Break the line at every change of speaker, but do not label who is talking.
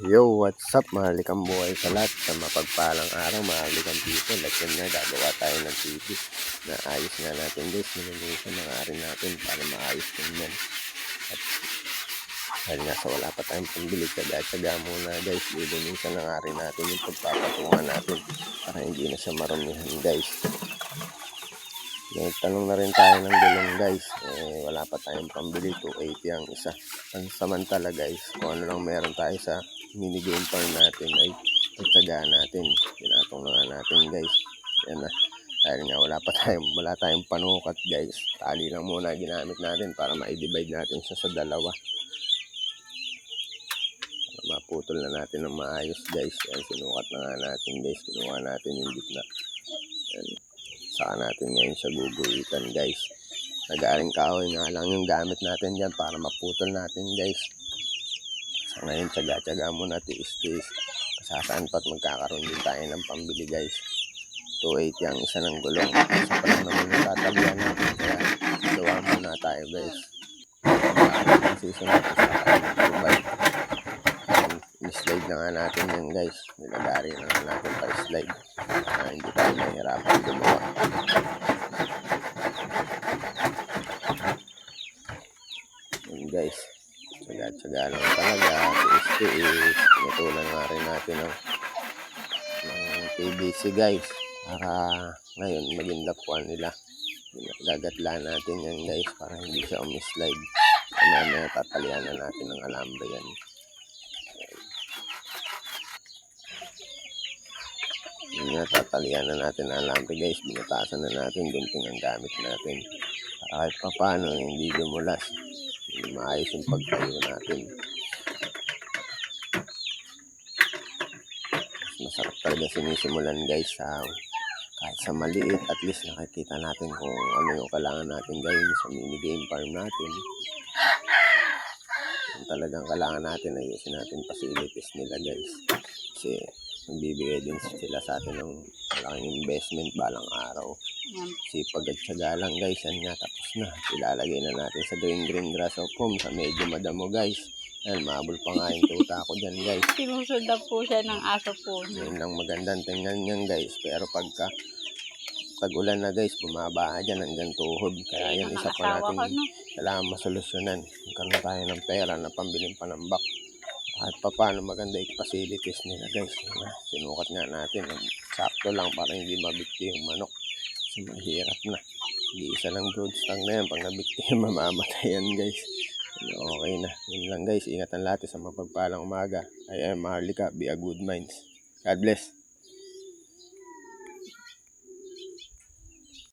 Yo, what's up mga likang buhay sa lahat. Sa mapagpalang araw mga likang people. At yun nga, gagawa tayo ng TV na ayos nga natin guys. Nilulusan na nga rin natin para maayos din yan. At dahil nga sa wala pa tayong pambili, tsaga muna guys. Lilinisan na nga rin natin yung pagpapatungan natin para hindi na siya marumihan guys. Nagtanong na rin tayo ng gulong guys. Wala pa tayong pambili, 280 ang isa. Pansamantala guys, kung ano lang meron tayo sa minigame farm natin ay pagtsagaan natin. Pinatong na nga natin guys. Yan na. Dahil nga wala tayong panukat guys. Tali lang muna ginamit natin para ma-divide natin siya sa dalawa. Para maputol na natin ng maayos guys. Yan, sinukat na nga natin guys. Kinuha natin yung gitna. Yan. Saka natin ngayon siya guguhitan guys. Nagaling kahoy nga lang yung gamit natin dyan para maputol natin guys. So ngayon tsaga muna, tiis-tiis. Kasasaan pa't magkakaroon din tayo ng pambili guys. 280 ang isa ng gulong. Isa pa lang naman yung tatabihan natin. Kaya gawa muna tayo guys. Ang susunod sa Dubai. I-slide na nga natin yan guys. Nilagari na nga natin pa slide. Hindi tayo mahirapan gumawa. Yan guys. Tsaga lang talaga. Tiis-tiis. Pinutulan nga rin natin ng PVC guys. Para ngayon maging lapuan nila. Gagatlaan natin yan guys. Para hindi siya umislide. Mamaya tatalian na natin ng alambre yan. Tatalian na natin ang alambre guys. Binutasan na natin. Gunting ang gamit natin. Para kahit pa paano hindi dumulas. Hindi maayos yung pagtayo natin. Masarap talaga sinisimulan guys kahit sa maliit. At least nakikita natin kung ano yung kailangan natin gawin sa minigame farm natin. Yung talagang kailangan natin, ayusin natin facilities nila guys. Kasi magbibigay din sila sa atin ng malaking investment balang araw. Sipag at syaga lang guys. Yan nga, tapos na. Ilalagay na natin sa green grass of home sa medyo madamo guys. Yan, mahabol pa nga yung tuta ko dyan guys.
Sinusunda po siya ng aso po.
Yun lang magandang tingnan yan guys. Pero pagka tag-ulan na guys, bumaba dyan hanggang tuhod. Kaya yan, isa pa natin kailangan masolusyonan. Magkaroon tayo ng pera na pambiling panambak. Kahit pa paano maganda yung facilities nila guys. Sinukat nga natin. Sakto lang para hindi mabikti yung manok. Kasi mahirap na. Hindi isa lang broodstag na yan. Pag nabikti yan, mamamatay yan guys. Okay na. Yun lang guys. Ingatan lahat sa mapagpalang umaga. I am Maharlika. Be a good minds. God bless.